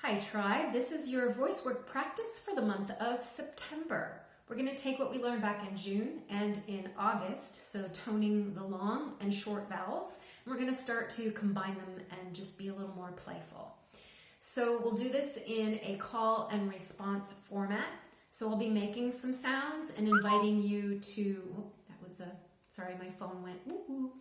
Hi Tribe, this is your voice work practice for the month of September. We're going to take what we learned back in June and in August, so toning the long and short vowels, and we're going to start to combine them and just be a little more playful. So we'll do this in a call and response format. So I'll be making some sounds and inviting you to, sorry, my phone went woo-hoo.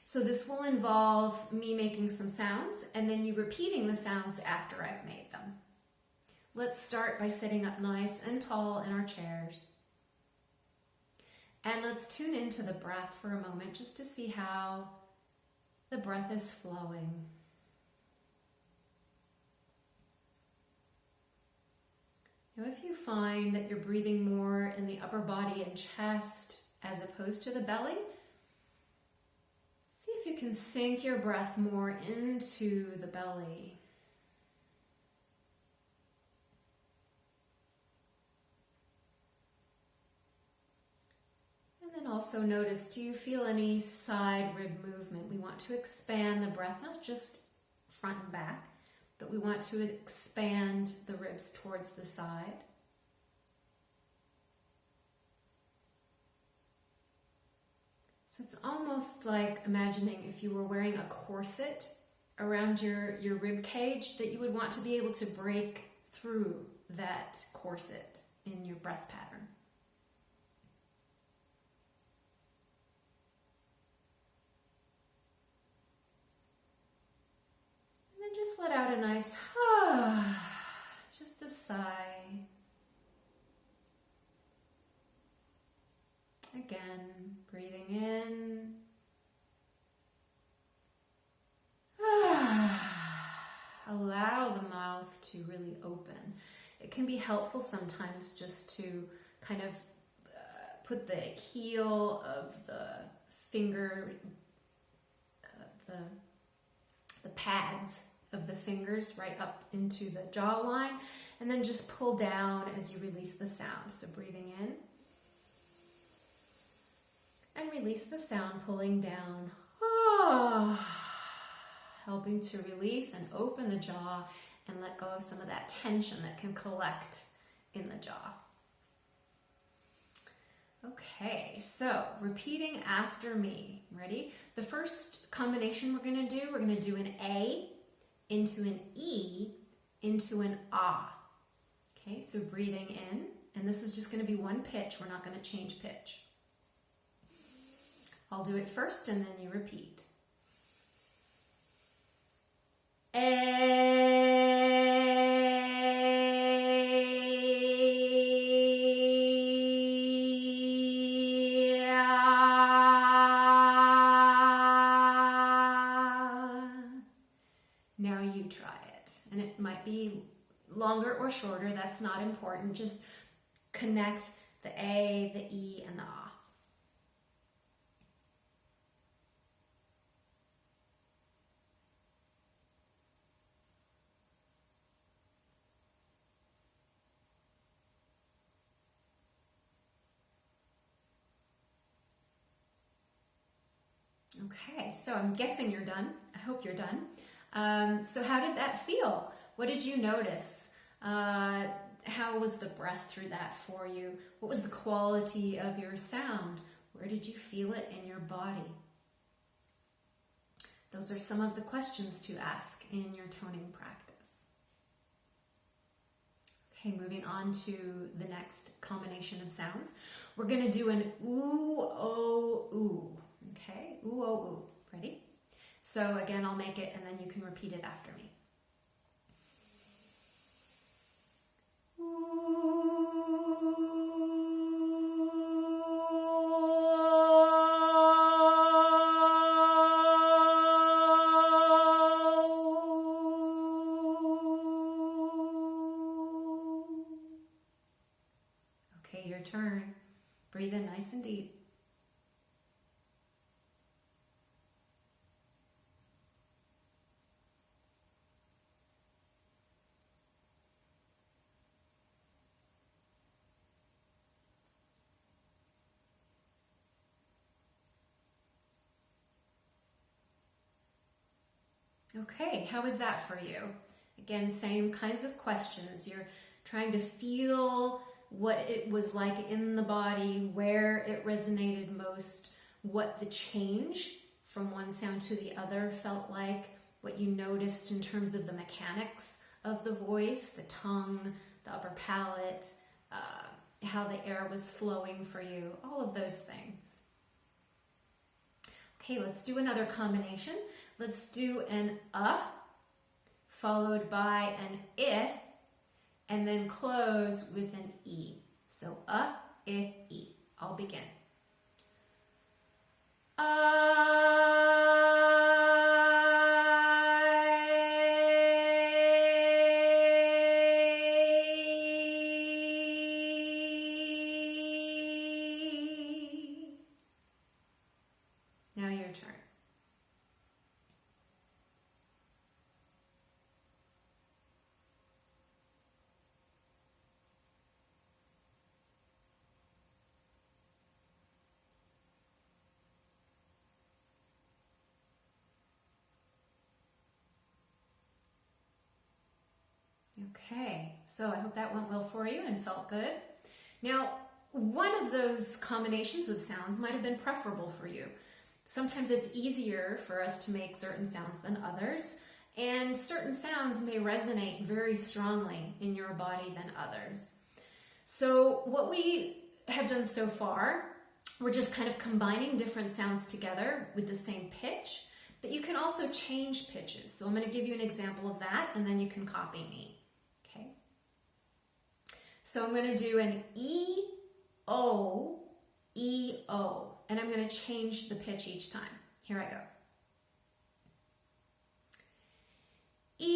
So this will involve me making some sounds and then you repeating the sounds after I've made them. Let's start by sitting up nice and tall in our chairs. And let's tune into the breath for a moment just to see how the breath is flowing. Now, if you find that you're breathing more in the upper body and chest as opposed to the belly, see if you can sink your breath more into the belly. And then also notice, do you feel any side rib movement? We want to expand the breath, not just front and back, but we want to expand the ribs towards the side. So it's almost like imagining if you were wearing a corset around your rib cage, that you would want to be able to break through that corset in your breath pattern. And then just let out a nice just a sigh. Again, breathing in. Allow the mouth to really open. It can be helpful sometimes just to kind of put the heel of the finger, the pads of the fingers right up into the jawline, and then just pull down as you release the sound. So breathing in. And release the sound, pulling down, helping to release and open the jaw and let go of some of that tension that can collect in the jaw. Okay, so repeating after me. Ready? The first combination we're going to do an A into an E into an Ah. Okay, so breathing in, and this is just going to be one pitch. We're not going to change pitch. I'll do it first and then you repeat. Now you try it. And it might be longer or shorter, that's not important. Just connect the A, the E, and the Ah. Okay, so I'm guessing you're done. I hope you're done. So how did that feel? What did you notice? How was the breath through that for you? What was the quality of your sound? Where did you feel it in your body? Those are some of the questions to ask in your toning practice. Okay, moving on to the next combination of sounds. We're going to do an ooh, oh, ooh. Okay, ooh, oh, ooh. Ready? So again, I'll make it and then you can repeat it after me. Okay, your turn. Breathe in nice and deep. Okay, how was that for you? Again, same kinds of questions. You're trying to feel what it was like in the body, where it resonated most, what the change from one sound to the other felt like, what you noticed in terms of the mechanics of the voice, the tongue, the upper palate, how the air was flowing for you, all of those things. Okay, let's do another combination. Let's do an followed by an I, and then close with an E. So I, E. I'll begin. Now your turn. Okay, so I hope that went well for you and felt good. Now, one of those combinations of sounds might have been preferable for you. Sometimes it's easier for us to make certain sounds than others, and certain sounds may resonate very strongly in your body than others. So what we have done so far, we're just kind of combining different sounds together with the same pitch, but you can also change pitches. So I'm going to give you an example of that, and then you can copy me. Okay. So I'm going to do an E-O, E-O, and I'm going to change the pitch each time. Here I go. E-O,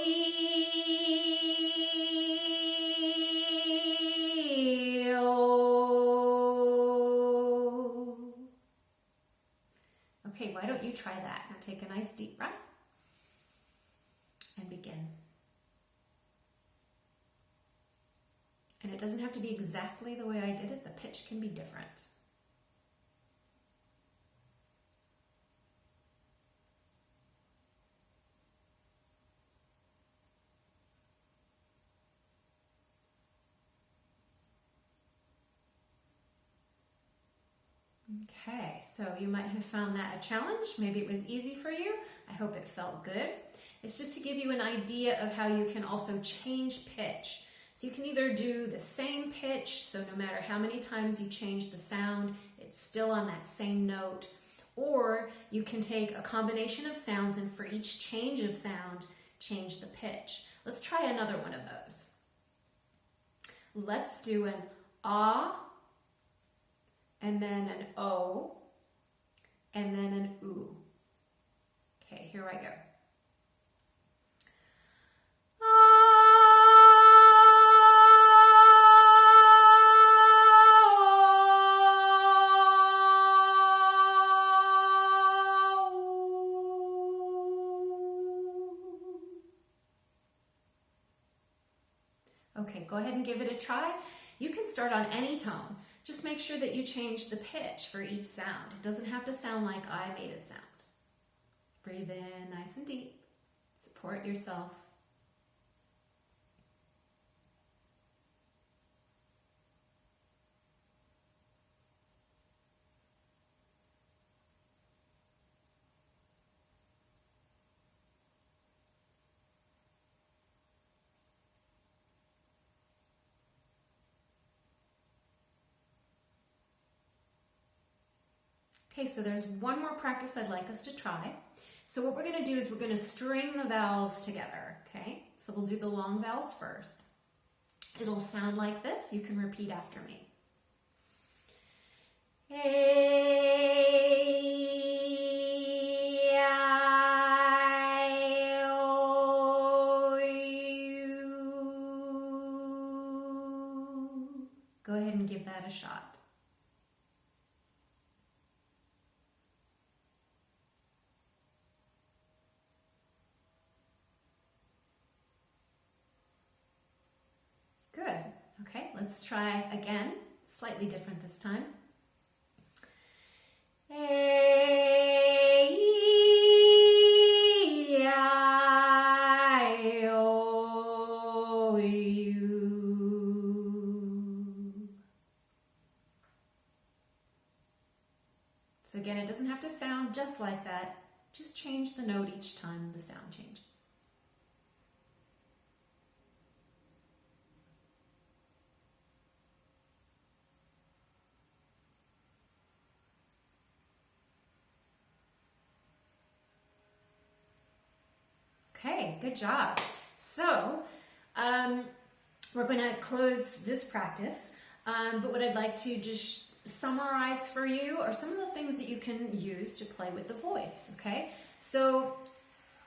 E-O. Okay, why don't you try that? Now take a nice deep breath and begin. And it doesn't have to be exactly the way I did it. The pitch can be different. Okay, so you might have found that a challenge. Maybe it was easy for you. I hope it felt good. It's just to give you an idea of how you can also change pitch. So you can either do the same pitch, so no matter how many times you change the sound, it's still on that same note, or you can take a combination of sounds and for each change of sound, change the pitch. Let's try another one of those. Let's do an ah, and then an O, and then an oo. Okay, here I go. Okay, go ahead and give it a try. You can start on any tone. Just make sure that you change the pitch for each sound. It doesn't have to sound like I made it sound. Breathe in nice and deep. Support yourself. Okay, so there's one more practice I'd like us to try. So what we're going to do is we're going to string the vowels together, okay? So we'll do the long vowels first. It'll sound like this. You can repeat after me. A, I, O, U. Go ahead and give that a shot. Good, okay. let's try again, slightly different this time. So again, it doesn't have to sound just like that. Just change the note each time the sound changes. Okay, good job. So, we're going to close this practice, but what I'd like to just summarize for you are some of the things that you can use to play with the voice, okay? So,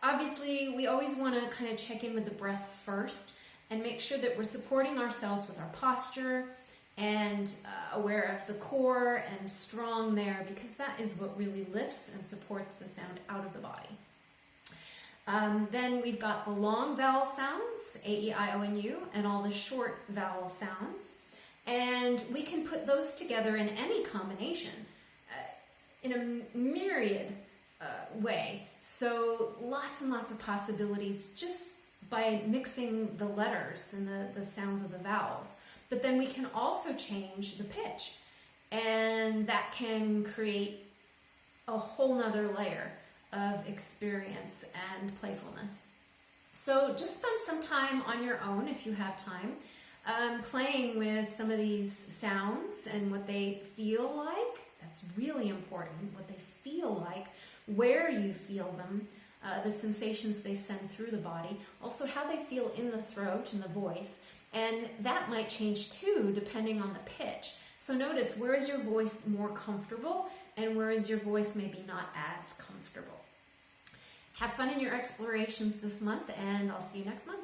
obviously, we always want to kind of check in with the breath first and make sure that we're supporting ourselves with our posture and aware of the core and strong there, because that is what really lifts and supports the sound out of the body. Then we've got the long vowel sounds, A, E, I, O, and U, and all the short vowel sounds. And we can put those together in any combination, in a myriad way. So lots and lots of possibilities just by mixing the letters and the sounds of the vowels. But then we can also change the pitch, and that can create a whole nother layer of experience and playfulness. So just spend some time on your own if you have time, playing with some of these sounds and what they feel like. That's really important, what they feel like, where you feel them, the sensations they send through the body, also how they feel in the throat and the voice, and that might change too depending on the pitch. So notice, where is your voice more comfortable and where is your voice maybe not as comfortable. Have fun in your explorations this month, and I'll see you next month.